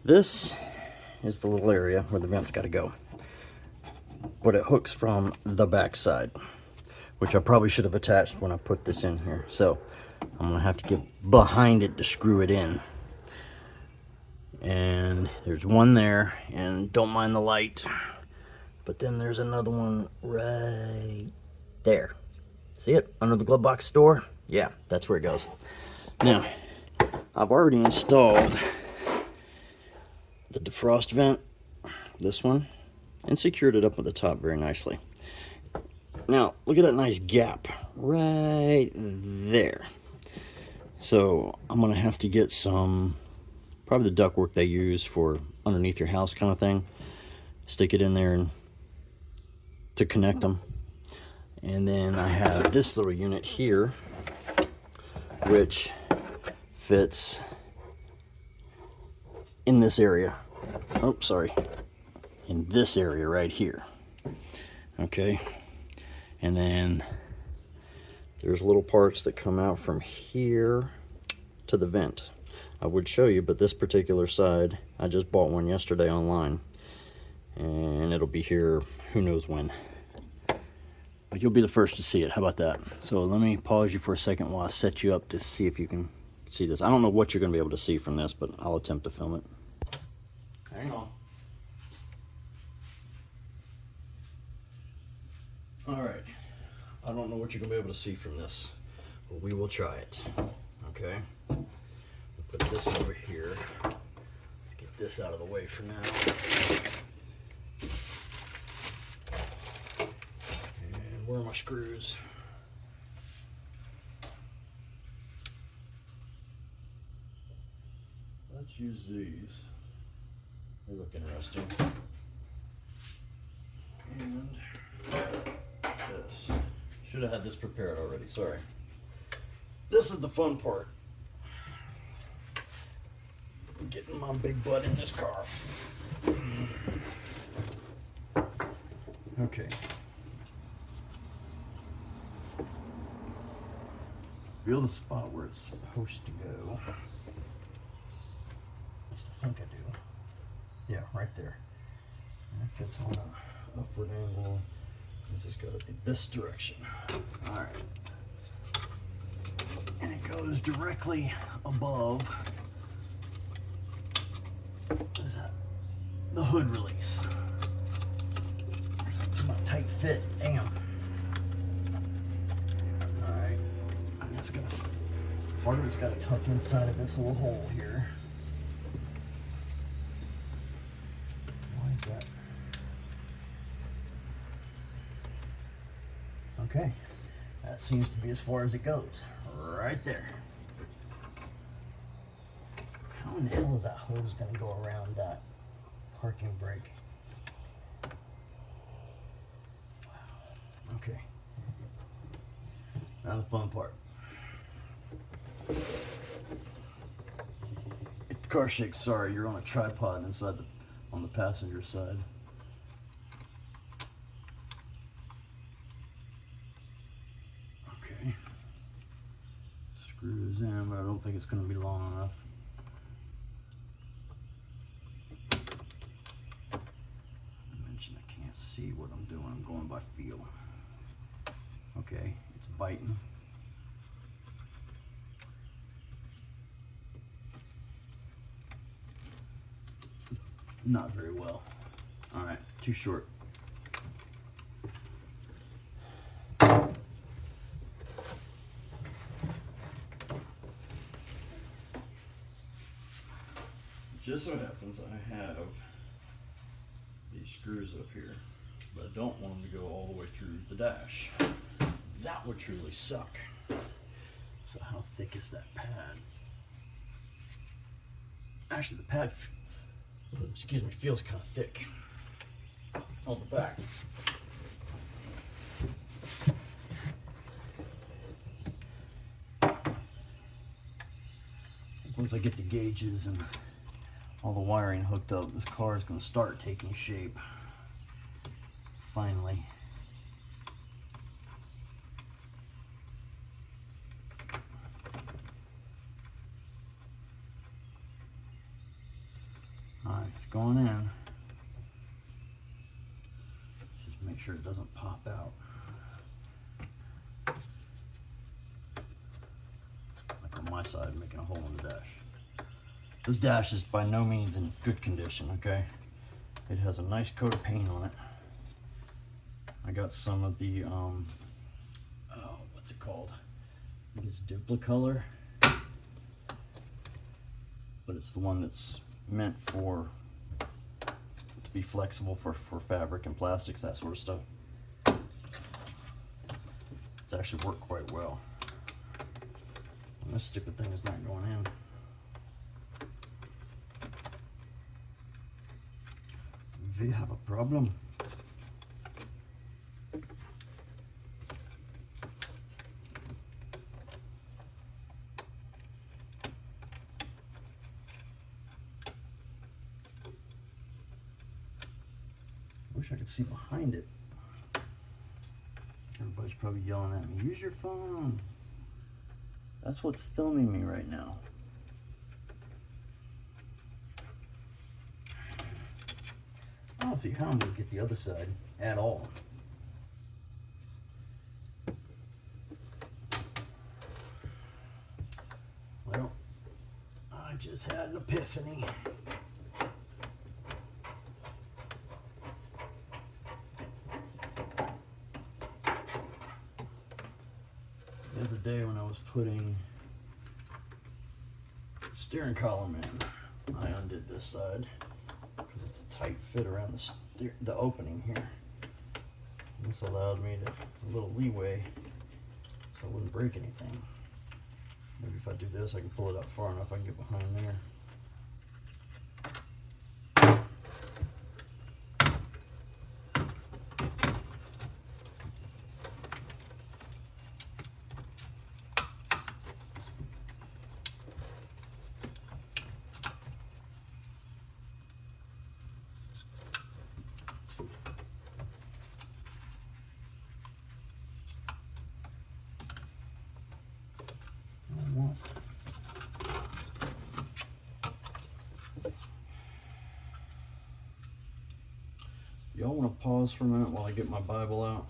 This is the little area where the vent's got to go, but it hooks from the back side, which I probably should have attached when I put this in here. So I'm gonna have to get behind it to screw it in. And there's one there, and don't mind the light, but then there's another one right there. See it under the glove box door? Yeah, that's where it goes. Now, I've already installed the defrost vent, this one, and secured it up at the top very nicely. Now, look at that nice gap right there. So I'm gonna have to get some, probably the ductwork they use for underneath your house kind of thing, stick it in there and to connect them. And then I have this little unit here, which fits in this area. Oh, sorry. In this area right here. Okay. And then there's little parts that come out from here to the vent. I would show you, but this particular side, I just bought one yesterday online. And it'll be here who knows when. But you'll be the first to see it. How about that? So let me pause you for a second while I set you up to see if you can see this. I don't know what you're going to be able to see from this, but I'll attempt to film it. Hang on. All right. I don't know what you're going to be able to see from this, but we will try it. Okay. We'll put this over here. Let's get this out of the way for now. And where are my screws? Let's use these. They look interesting. And this. Should have had this prepared already, sorry. This is the fun part. Getting my big butt in this car. Okay. Feel the spot where it's supposed to go. At least I think I do. Yeah, right there. And it fits on an upward angle. It's just got to be this direction. All right. And it goes directly above. What is that? The hood release. It's a tight fit. Damn. All right. And that's gonna. Part of it's got to tuck inside of this little hole here. Like that. Okay, that seems to be as far as it goes, right there. How in the hell is that hose going to go around that parking brake? Wow, okay. Now the fun part. If the car shakes, sorry, you're on a tripod inside on the passenger side. Screws in, but I don't think it's going to be long enough. I mentioned I can't see what I'm doing. I'm going by feel. Okay, it's biting. Not very well. All right, too short. Just so happens I have these screws up here, but I don't want them to go all the way through the dash. That would truly suck. So how thick is that pad? Actually, the pad, excuse me, feels kind of thick on the back. Once I get the gauges and all the wiring hooked up, this car is going to start taking shape. Finally. Alright, it's going in. Just make sure it doesn't pop out. Like on my side, making a hole in the dash. This dash is by no means in good condition, okay? It has a nice coat of paint on it. I got some of the, what's it called? I think it's Duplicolor. But it's the one that's meant to be flexible for fabric and plastics, that sort of stuff. It's actually worked quite well. And this stupid thing is not going in. We have a problem. Wish I could see behind it. Everybody's probably yelling at me, use your phone. That's what's filming me right now. I don't see how I'm going to get the other side at all. Well, I just had an epiphany. The other day when I was putting the steering column in, I undid this side because it's a tight fit around the opening here. And this allowed me a little leeway so I wouldn't break anything. Maybe if I do this, I can pull it up far enough I can get behind there. Y'all want to pause for a minute while I get my Bible out?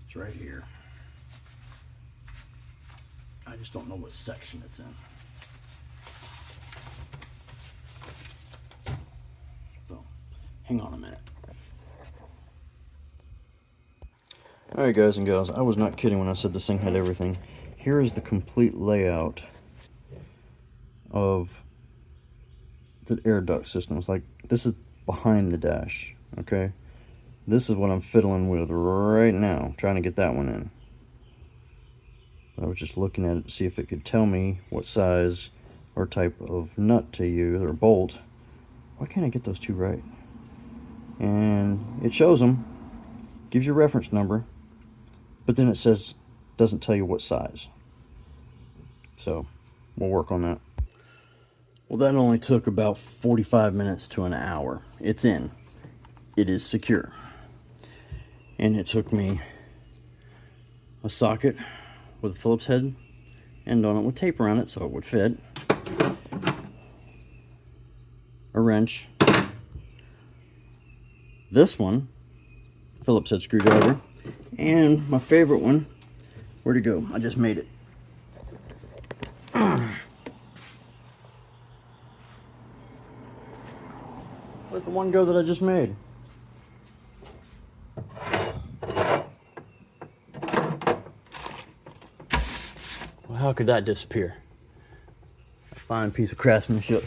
It's right here. I just don't know what section it's in. So, hang on a minute. Alright guys and gals, I was not kidding when I said this thing had everything. Here is the complete layout of the air duct systems. Like, this is behind the dash, okay? This is what I'm fiddling with right now, trying to get that one in. I was just looking at it to see if it could tell me what size or type of nut to use, or bolt. Why can't I get those two right? And it shows them, gives you a reference number, but then it says, doesn't tell you what size. So, we'll work on that. Well, that only took about 45 minutes to an hour. It's in. It is secure. And it took me a socket with a Phillips head end on it with tape around it so it would fit, a wrench, this one, Phillips head screwdriver, and my favorite one, where'd it go? I just made it. Where'd the one go that I just made? Well, how could that disappear? A fine piece of craftsmanship.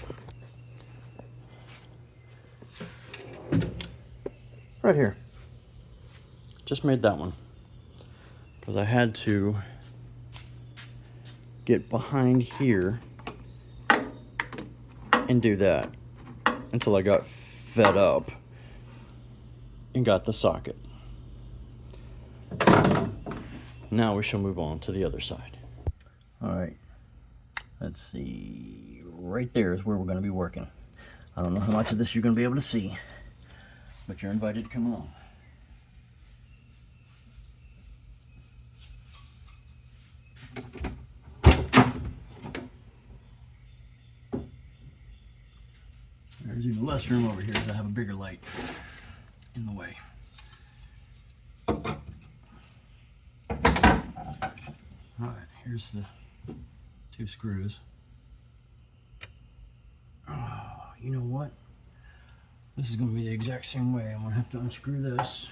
Right here. Just made that one. Because I had to get behind here and do that until I got fed up and got the socket. Now we shall move on to the other side. Alright, let's see, right there is where we're going to be working. I don't know how much of this you're going to be able to see, but you're invited to come along. There's even less room over here, so I have a bigger light in the way. Alright, here's the 2 screws. Oh, you know what? This is going to be the exact same way. I'm going to have to unscrew this.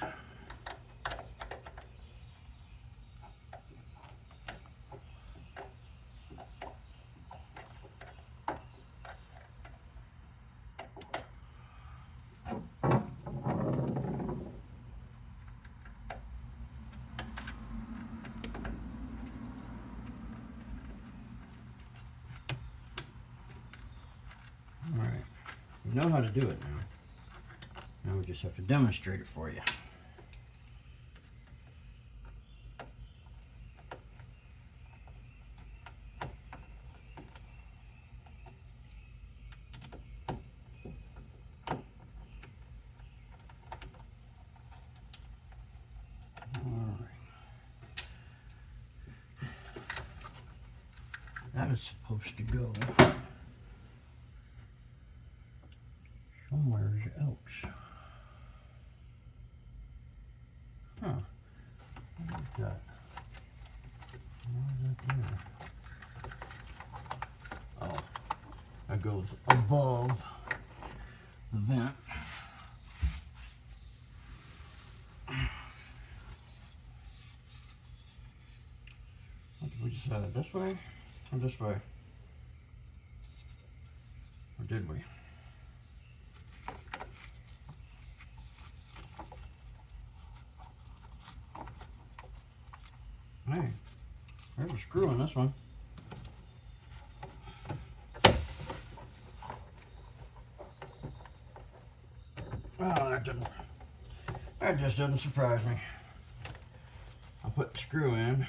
Alright, you know how to do it now. Now we just have to demonstrate it for you. That is supposed to go somewhere else. Huh. What is that? Why is that there? Oh, that goes above the vent. What did we decide? This way or this way? Or did we? Hey, there's a screw in this one. Oh, that just doesn't surprise me. I put the screw in,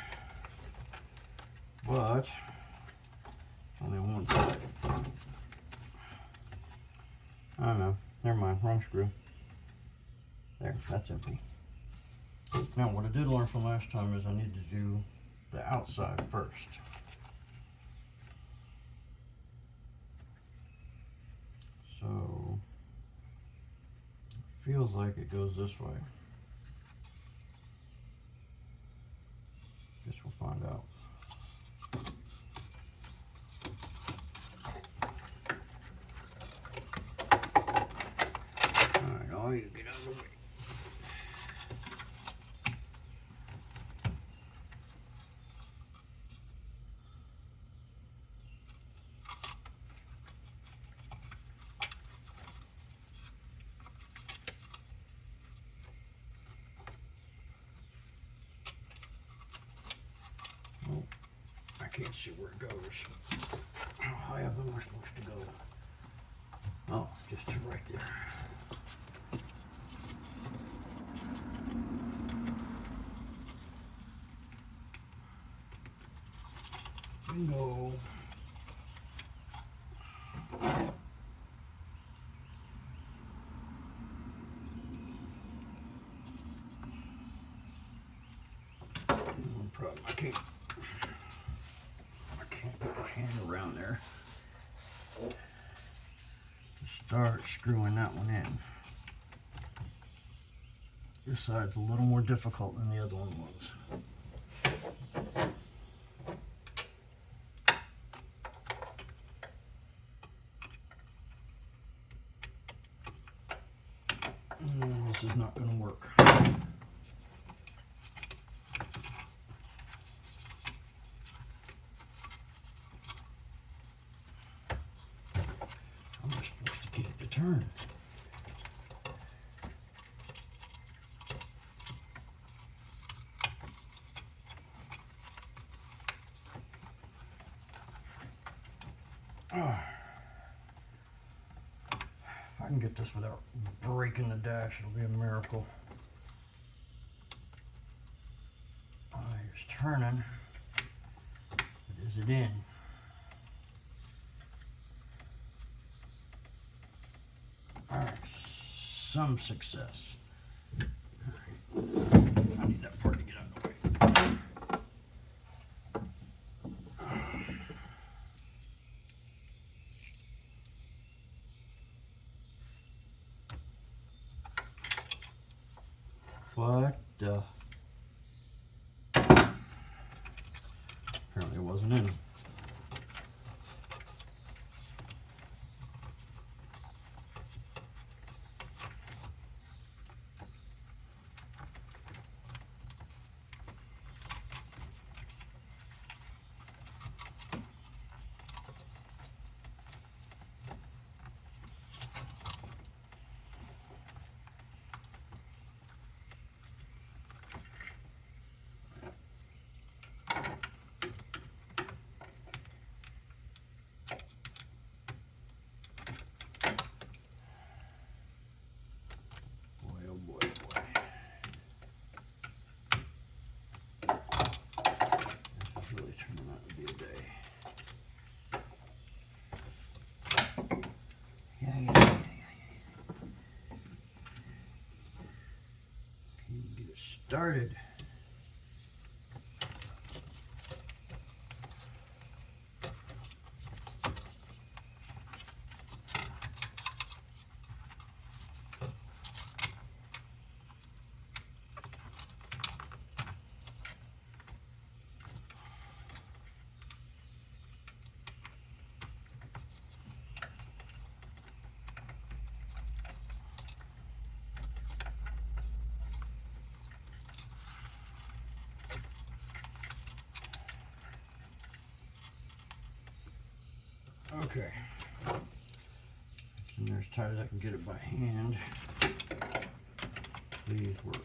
but only on one side. I don't know. Never mind. Wrong screw. There. That's empty. Now, what I did learn from last time is I need to do the outside first. So, feels like it goes this way. Guess we'll find out. Alright, all you get out of the way. Oh, I can't see where it goes. How high up am I supposed to go? Oh, just to right there. Bingo. No problem. I can't get my hand around there. Start screwing that one in. This side's a little more difficult than the other one was. This is not going to work. How am I supposed to get it to turn? If I can get this without breaking the dash, it'll be a miracle. It's turning. But is it in? Alright, some success. I need that part to get out of the way. What the? Apparently it wasn't in. Started. Okay. And there's as tight as I can get it by hand. Please work.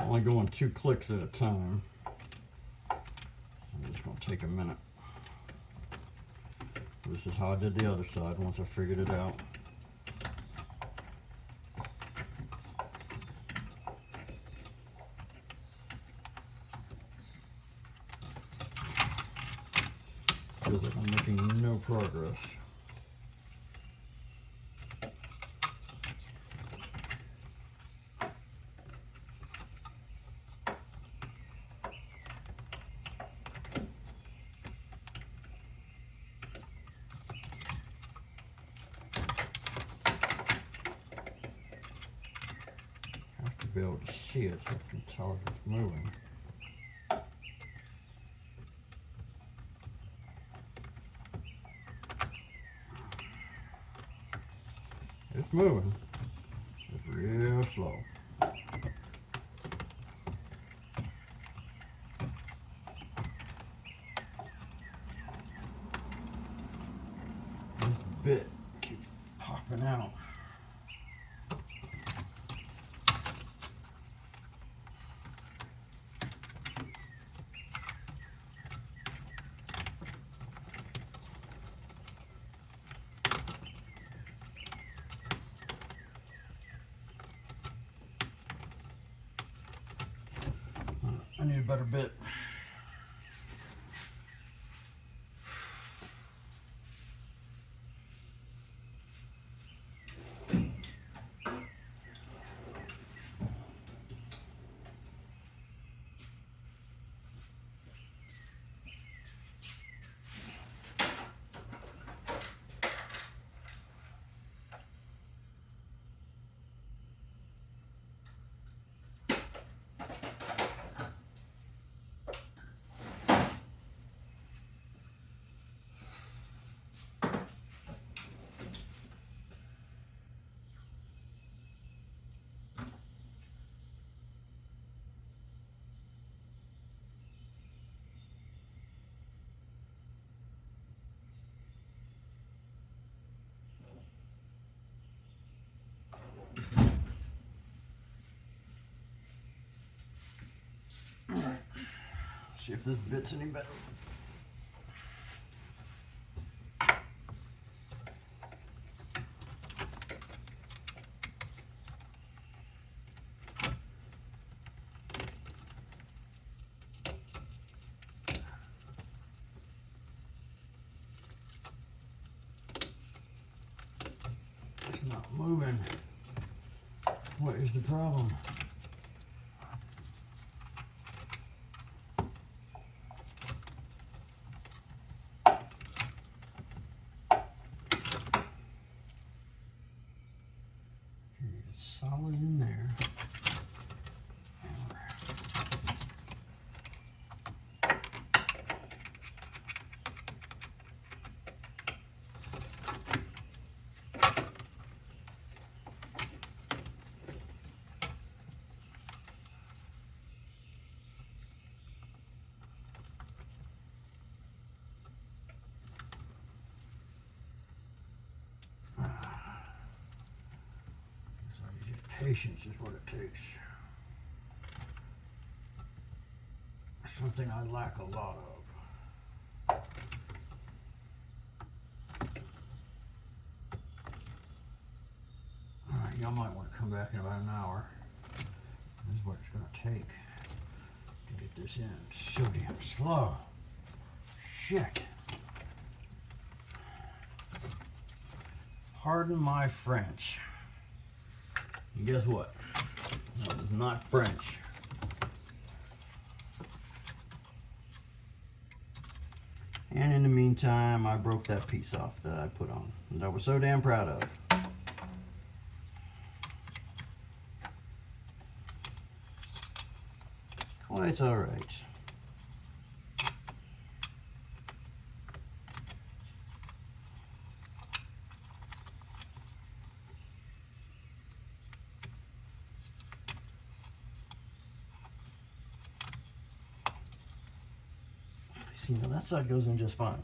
Only going 2 clicks at a time. I'm just going to take a minute. This is how I did the other side once I figured it out. Feels like I'm making no progress. Be able to see it so I can tell if it's moving. It's moving. It's real slow. This bit keeps popping out. I need a better bit. See if this bit's any better. It's not moving. What is the problem? It's solid in there. Patience is what it takes. Something I lack a lot of. Alright, y'all might want to come back in about an hour. This is what it's going to take to get this in. It's so damn slow. Shit. Pardon my French. And guess what? That was not French. And in the meantime, I broke that piece off that I put on, that I was so damn proud of. Quite all right. See, now that side goes in just fine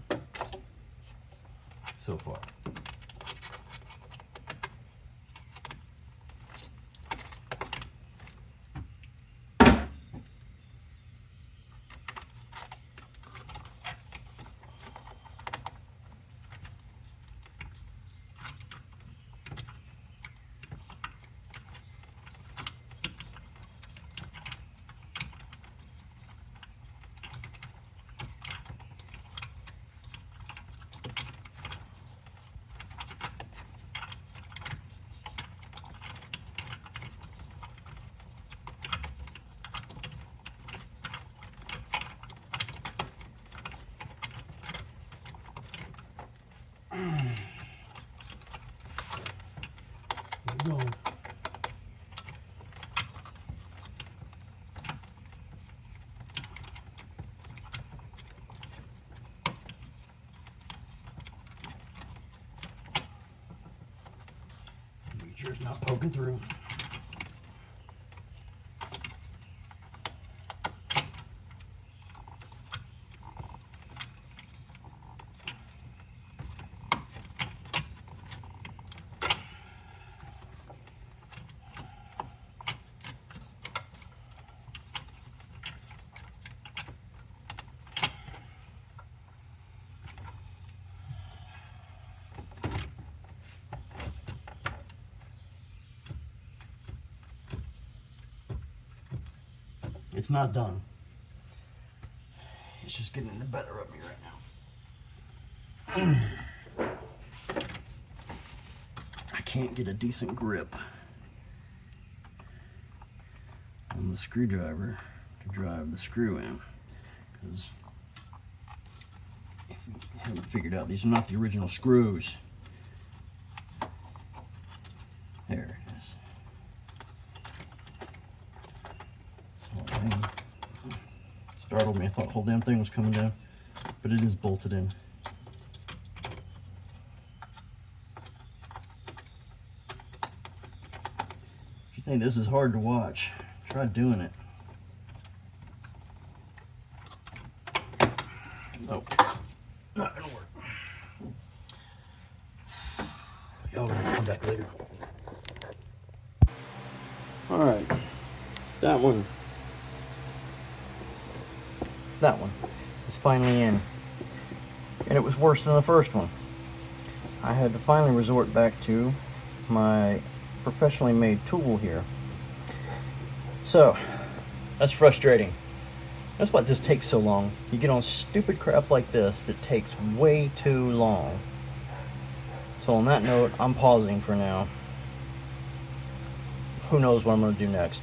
so far. Go. Make sure it's not poking through. It's not done. It's just getting the better of me right now. I can't get a decent grip on the screwdriver to drive the screw in, because if you haven't figured out, these are not the original screws. There it is. Startled me. I thought the whole damn thing was coming down, but it is bolted in. If you think this is hard to watch, try doing it. Nope, not gonna work. Y'all gonna come back later. All right, that one That one is finally in. And it was worse than the first one. I had to finally resort back to my professionally made tool here. So, that's frustrating. That's why this takes so long. You get on stupid crap like this that takes way too long. So on that note, I'm pausing for now. Who knows what I'm going to do next.